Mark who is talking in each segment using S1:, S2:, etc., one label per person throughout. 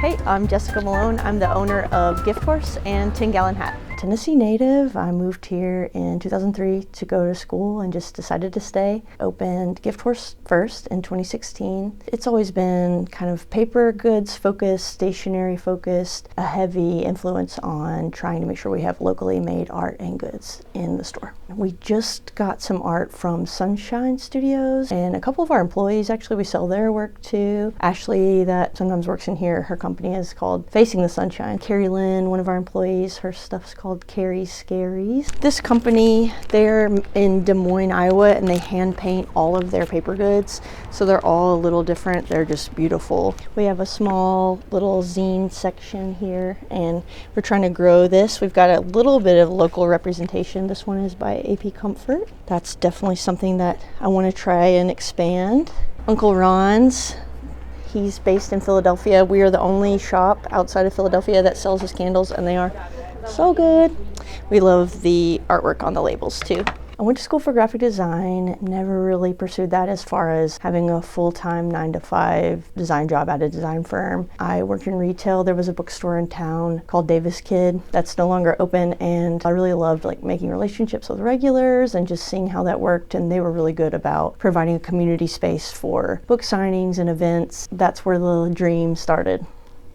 S1: Hey, I'm Jessica Maloan. I'm the owner of Gift Horse and 10 Gallon Hat. Tennessee native. I moved here in 2003 to go to school and just decided to stay. Opened Gift Horse first in 2016. It's always been kind of paper goods focused, stationery focused, a heavy influence on trying to make sure we have locally made art and goods in the store. We just got some art from Sunshine Studios, and a couple of our employees, actually, we sell their work to. Ashley, that sometimes works in here, her company is called Facing the Sunshine. Carrie Lynn, one of our employees, her stuff's called Carrie's Scaries. This company, they're in Des Moines, Iowa, and they hand paint all of their paper goods, so they're all a little different. They're just beautiful. We have a small little zine section here, and we're trying to grow this. We've got a little bit of local representation. This one is by AP Comfort. That's definitely something that I want to try and expand. Uncle Ron's, he's based in Philadelphia. We are the only shop outside of Philadelphia that sells his candles, and they are so good. We love the artwork on the labels too. I went to school for graphic design, never really pursued that as far as having a full-time 9-to-5 design job at a design firm. I worked in retail. There was a bookstore in town called Davis Kid that's no longer open, and I really loved making relationships with regulars and just seeing how that worked, and they were really good about providing a community space for book signings and events. That's where the dream started.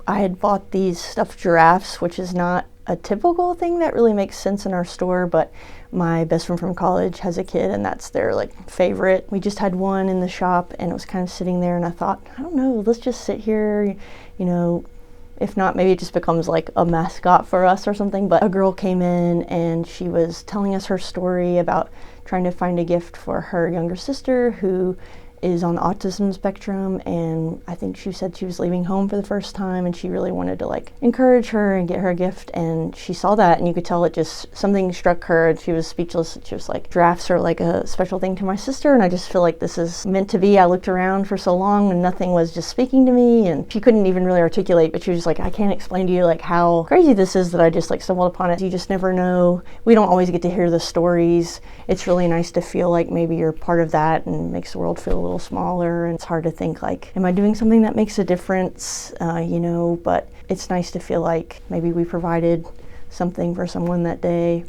S1: I had bought these stuffed giraffes, which is not a typical thing that really makes sense in our store, but my best friend from college has a kid and that's their favorite. We just had one in the shop and it was kind of sitting there, and I thought, I don't know, let's just sit here, if not, maybe it just becomes a mascot for us or something. But a girl came in and she was telling us her story about trying to find a gift for her younger sister who is on the autism spectrum, and I think she said she was leaving home for the first time and she really wanted to encourage her and get her a gift, and she saw that and you could tell it just, something struck her and she was speechless. She was like, drafts are a special thing to my sister, and I just feel like this is meant to be. I looked around for so long and nothing was just speaking to me, and she couldn't even really articulate, but she was just like, I can't explain to you how crazy this is that I just stumbled upon it. You just never know. We don't always get to hear the stories. It's really nice to feel like maybe you're part of that and makes the world feel a little smaller, and it's hard to think am I doing something that makes a difference, but it's nice to feel like maybe we provided something for someone that day.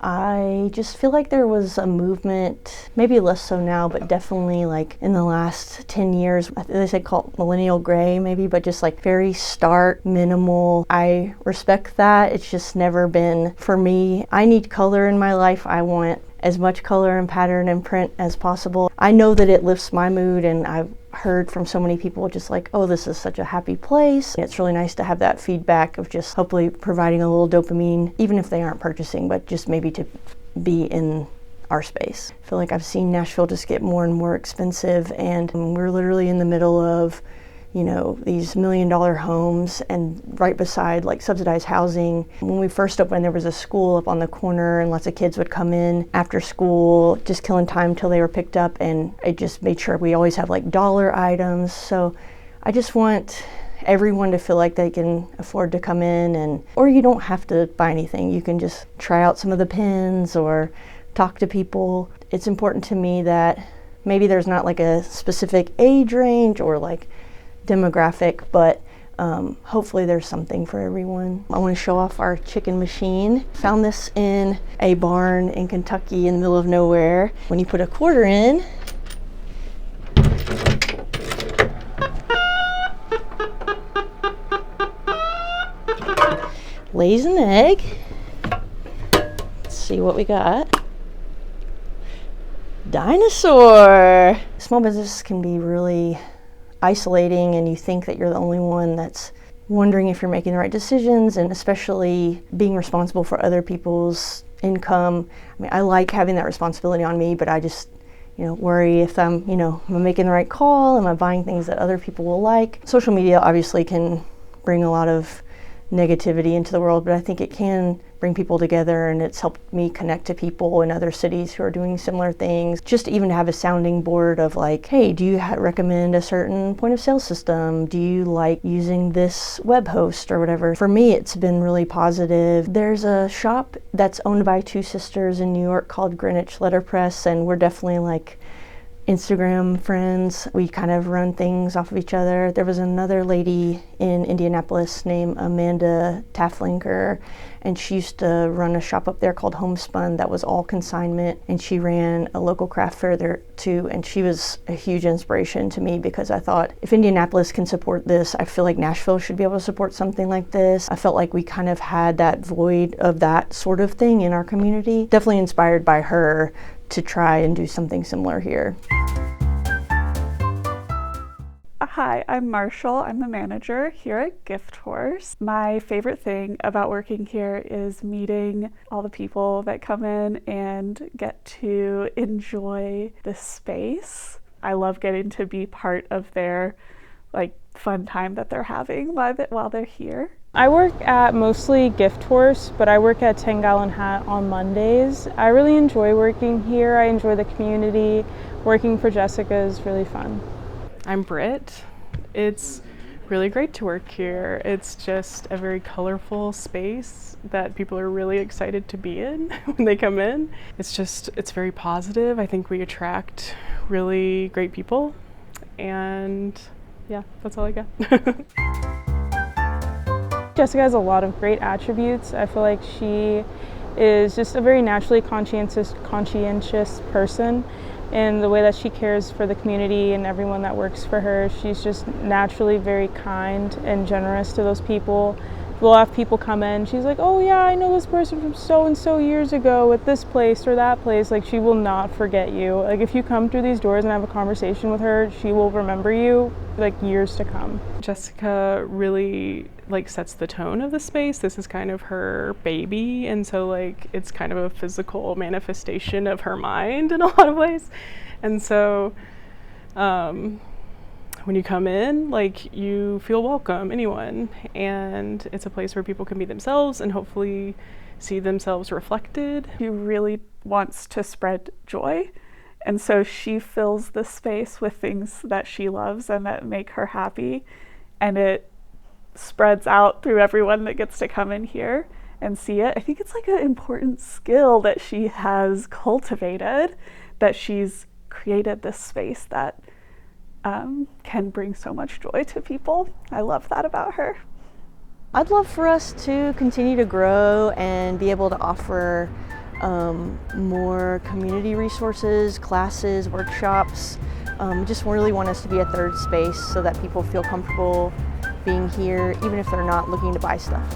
S1: I just feel like there was a movement, maybe less so now, but definitely in the last 10 years, they say called millennial gray maybe, but just very stark, minimal. I respect that. It's just never been for me. I need color in my life. I want as much color and pattern and print as possible. I know that it lifts my mood, and I've heard from so many people just oh, this is such a happy place. It's really nice to have that feedback of just hopefully providing a little dopamine, even if they aren't purchasing, but just maybe to be in our space. I feel like I've seen Nashville just get more and more expensive, and we're literally in the middle of these $1 million homes, and right beside subsidized housing. When we first opened, there was a school up on the corner, and lots of kids would come in after school, just killing time till they were picked up, and it just made sure we always have dollar items. So I just want everyone to feel like they can afford to come in, or you don't have to buy anything. You can just try out some of the pens or talk to people. It's important to me that maybe there's not a specific age range or demographic, but hopefully there's something for everyone. I want to show off our chicken machine. Found this in a barn in Kentucky in the middle of nowhere. When you put a quarter in, lays an egg. Let's see what we got. Dinosaur! Small business can be really isolating, and you think that you're the only one that's wondering if you're making the right decisions, and especially being responsible for other people's income. I like having that responsibility on me, but I just worry if I'm am I making the right call? Am I buying things that other people will like? Social media obviously can bring a lot of negativity into the world, but I think it can bring people together, and it's helped me connect to people in other cities who are doing similar things. Just even to have a sounding board of hey, do you recommend a certain point of sale system? Do you like using this web host or whatever? For me, it's been really positive. There's a shop that's owned by two sisters in New York called Greenwich Letterpress, and we're definitely Instagram friends. We kind of run things off of each other. There was another lady in Indianapolis named Amanda Tafflinker, and she used to run a shop up there called Homespun that was all consignment, and she ran a local craft fair there too, and she was a huge inspiration to me because I thought, if Indianapolis can support this, I feel like Nashville should be able to support something like this. I felt like we kind of had that void of that sort of thing in our community. Definitely inspired by her to try and do something similar here.
S2: Hi, I'm Marshall. I'm the manager here at Gift Horse. My favorite thing about working here is meeting all the people that come in and get to enjoy the space. I love getting to be part of their fun time that they're having while they're here.
S3: I work at mostly Gift Horse, but I work at Tenn Hat on Mondays. I really enjoy working here. I enjoy the community. Working for Jessica is really fun.
S4: I'm Britt. It's really great to work here. It's just a very colorful space that people are really excited to be in when they come in. It's very positive. I think we attract really great people, and yeah, that's all I got.
S3: Jessica has a lot of great attributes. I feel like she is just a very naturally conscientious person, and the way that she cares for the community and everyone that works for her. She's just naturally very kind and generous to those people. We'll have people come in, she's like, oh yeah, I know this person from so and so years ago at this place or that place. Like, she will not forget you. Like, if you come through these doors and have a conversation with her, she will remember you years to come.
S4: Jessica really sets the tone of the space. This is kind of her baby, and so it's kind of a physical manifestation of her mind in a lot of ways. And so when you come in, you feel welcome, anyone, and it's a place where people can be themselves and hopefully see themselves reflected.
S2: She really wants to spread joy, and so she fills the space with things that she loves and that make her happy, and it spreads out through everyone that gets to come in here and see it. I think it's an important skill that she has cultivated, that she's created this space that can bring so much joy to people. I love that about her.
S1: I'd love for us to continue to grow and be able to offer more community resources, classes, workshops. Just really want us to be a third space so that people feel comfortable being here, even if they're not looking to buy stuff.